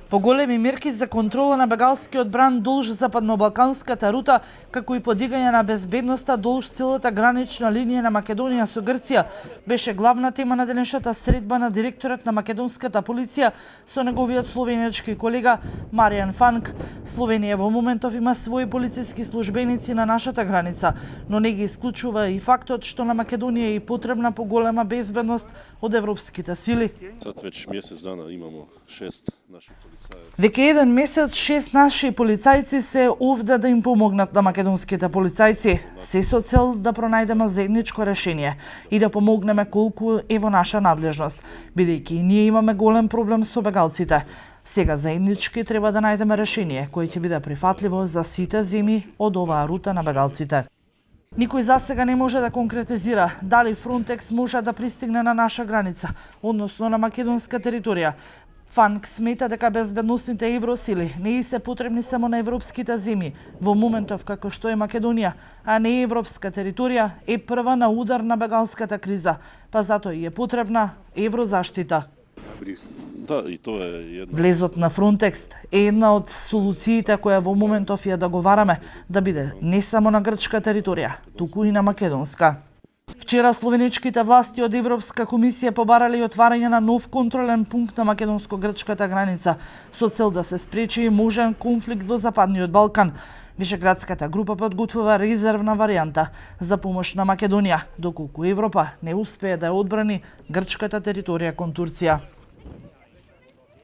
Поголеми мерки за контрола на бегалскиот бран долж западно-балканската рута, како и подигање на безбедноста долж целата гранична линија на Македонија со Грција, беше главна тема на денешната средба на директорот на македонската полиција со неговиот словенечки колега Маријан Фанк. Словенија во моментов има своји полициски службеници на нашата граница, но не ги исклучува и фактот што на Македонија е потребна поголема безбедност од европските сили. Сад веќе месец дана имамо 6 наши полицајци. Веќе еден месец 6 наши полицајци се овде да им помогнат на македонските полицајци, се со цел да пронајдеме заедничко решение и да помогнеме колку е во наша надлежност, бидејќи и ние имаме голем проблем со бегалците. Сега заеднички треба да најдеме решение кој ќе биде прифатливо за сите земји од оваа рута на бегалците. Никој засега не може да конкретизира дали Фронтекс може да пристигне на наша граница, односно на македонска територија. Фанк смета дека безбедносните евросили не се потребни само на европските земји, во моментов како што е Македонија, а не европска територија е прва на удар на бегалската криза, па затоа и е потребна еврозаштита. Да, и тоа е една. Влезот на Фронтекс е една од солуциите која во моментов ја договараме да биде не само на грчка територија, туку и на македонска. Вчера словенечките власти од Европска комисија побарале отварање на нов контролен пункт на македонско-грчката граница со цел да се спречи можен конфликт во Западниот Балкан. Вишеградската група подготвува резервна варијанта за помош на Македонија, доколку Европа не успее да ја одбрани грчката територија кон Турција.